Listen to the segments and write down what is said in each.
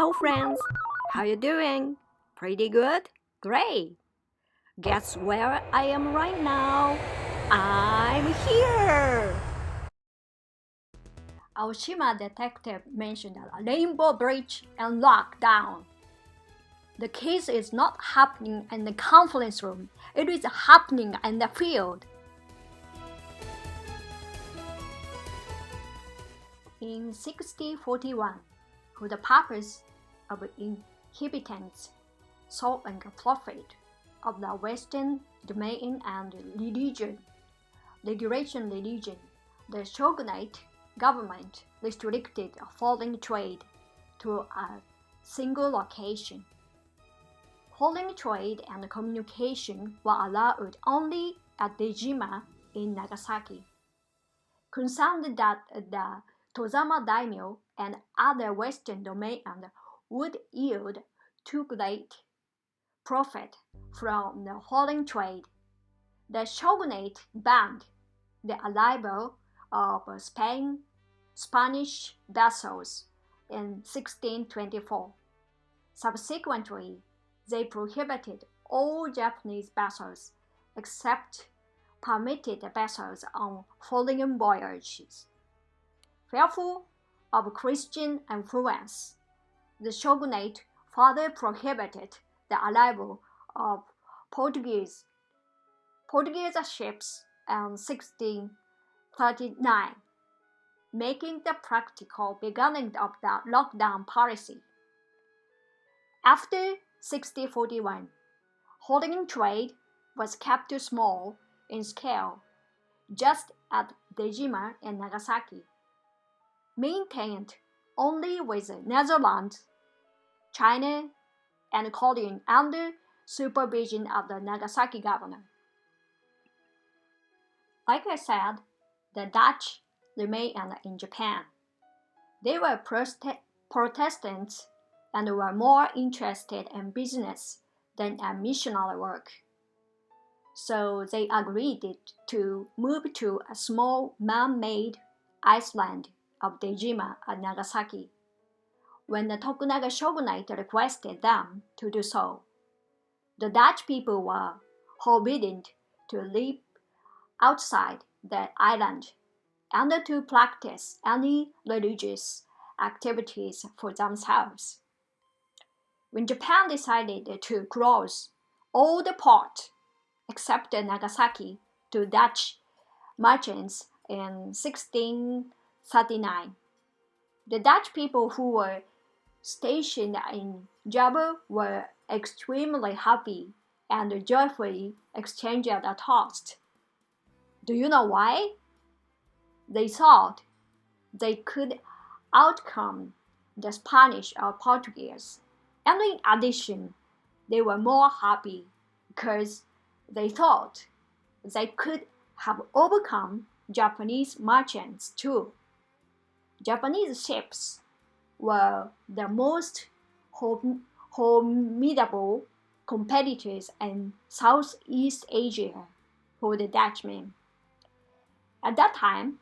Hello friends, how you doing? Pretty good? Great! Guess where I am right now? I'm here! Aoshima detective mentioned a rainbow bridge and lockdown. The case is not happening in the conference room, it is happening in the field. In 1641, for the purpose of inhibiting salt and profit of the Western domain and regulation religion, the shogunate government restricted foreign trade to a single location. Foreign trade and communication were allowed only at Dejima in Nagasaki. Concerned that the Tozama daimyo and other Western domains would yield too great profit from the foreign trade, the shogunate banned the arrival of Spanish vessels in 1624. Subsequently, they prohibited all Japanese vessels except permitted vessels on foreign voyages. Fearful of Christian influence, the shogunate further prohibited the arrival of Portuguese ships in 1639, making the practical beginning of the lockdown policy. After 1641, foreign trade was kept small in scale, just at Dejima and Nagasaki, maintained only with the Netherlands, China, and Korea under supervision of the Nagasaki governor. Like I said, the Dutch remained in Japan. They were Protestants and were more interested in business than in missionary work. So they agreed to move to a small man-made island of Dejima at Nagasaki when the Tokugawa shogunate requested them to do so. The Dutch people were forbidden to live outside the island and to practice any religious activities for themselves. When Japan decided to close all the ports except Nagasaki to Dutch merchants in 1639, the Dutch people who were stationed in Java were extremely happy and joyfully exchanged a toast. Do you know why? They thought they could outcome the Spanish or Portuguese, and in addition, they were more happy because they thought they could have overcome Japanese merchants too. Japanese ships were the most formidable competitors in Southeast Asia for the Dutchmen. At that time,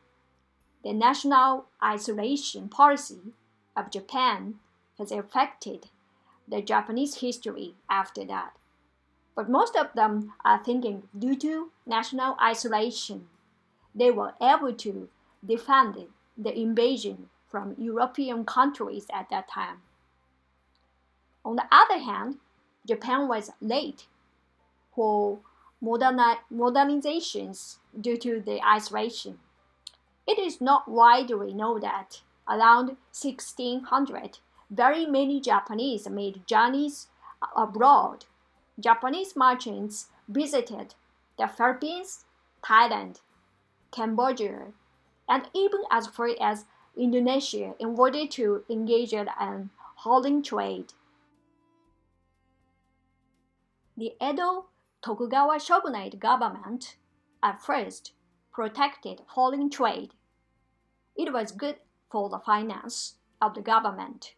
the national isolation policy of Japan has affected the Japanese history after that. But most of them are thinking due to national isolation, they were able to defend the invasion from European countries at that time. On the other hand, Japan was late for modernizations due to the isolation. It is not widely known that around 1600, very many Japanese made journeys abroad. Japanese merchants visited the Philippines, Thailand, Cambodia, and even as far as Indonesia in order to engage in foreign trade. The Edo Tokugawa shogunate government at first protected foreign trade. It was good for the finance of the government.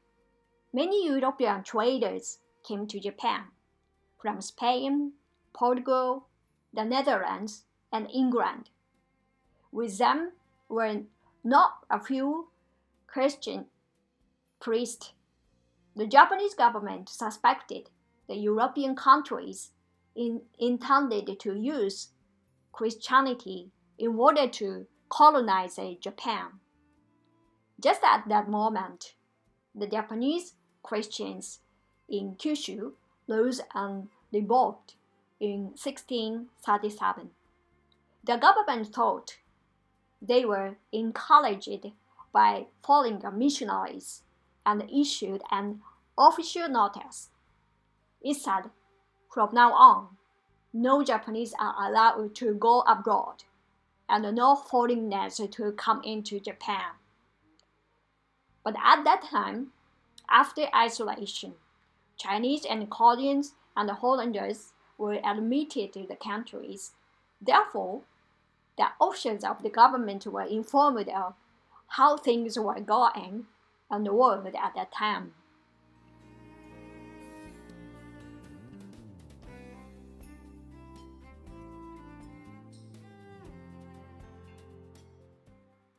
Many European traders came to Japan from Spain, Portugal, the Netherlands, and England. With them were not a few Christian priests The Japanese government suspected the European countries intended to use Christianity in order to colonize Japan. Just at that moment, the Japanese Christians in Kyushu rose and revolted in 1637. The government thought they were encouraged by foreign missionaries and issued an official notice. It said, from now on, no Japanese are allowed to go abroad, and no foreigners to come into Japan. But at that time, after isolation, Chinese and Koreans and Hollanders were admitted to the countries. Therefore, the officials of the government were informed of how things were going in the world at that time.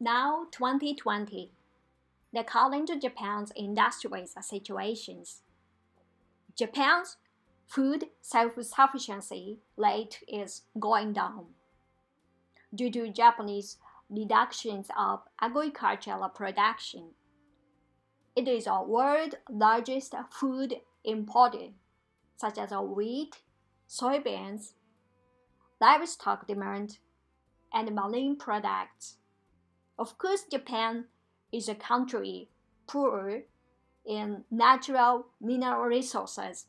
Now 2020, the current Japan's industrial situations. Japan's food self-sufficiency rate is going down due to Japanese reductions of agricultural production. It is the world's largest food importer, such as wheat, soybeans, livestock demand, and marine products. Of course, Japan is a country poor in natural mineral resources,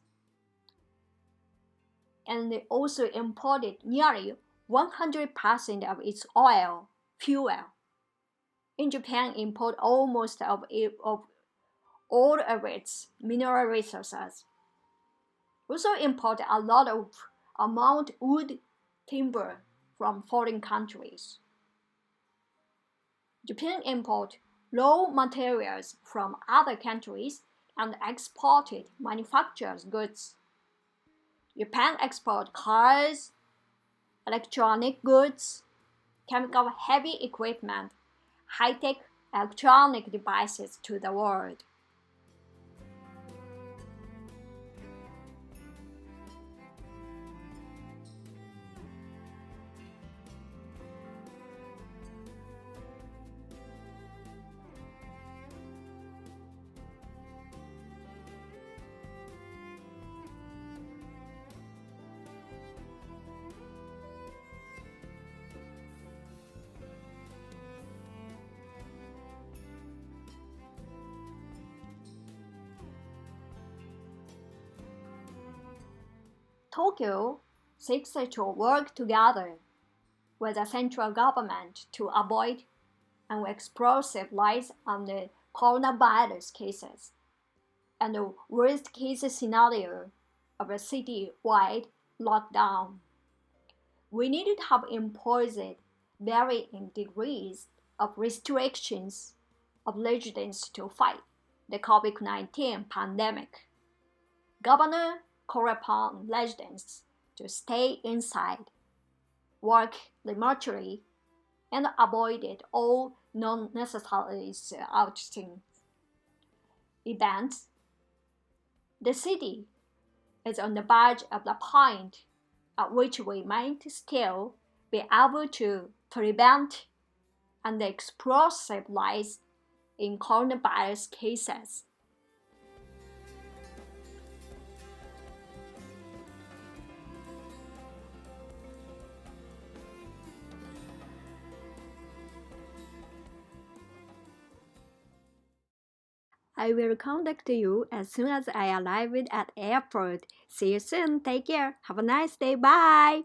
and they also imported nearly 100% of its oil, fuel. In Japan, import almost of all of its mineral resources. Also import a lot of amount wood, timber from foreign countries. Japan import raw materials from other countries and exported manufactured goods. Japan export cars, electronic goods, chemical heavy equipment, high-tech electronic devices to the world. Tokyo seeks to work together with the central government to avoid an explosive rise on the coronavirus cases and the worst-case scenario of a city-wide lockdown. We need to have imposed varying degrees of restrictions of residents to fight the COVID-19 pandemic. Governor called upon residents to stay inside, work remotely, and avoided all non-necessary outings. Events. The city is on the verge of the point at which we might still be able to prevent an explosive rise in coronavirus cases. I will contact you as soon as I arrive at airport. See you soon. Take care. Have a nice day. Bye.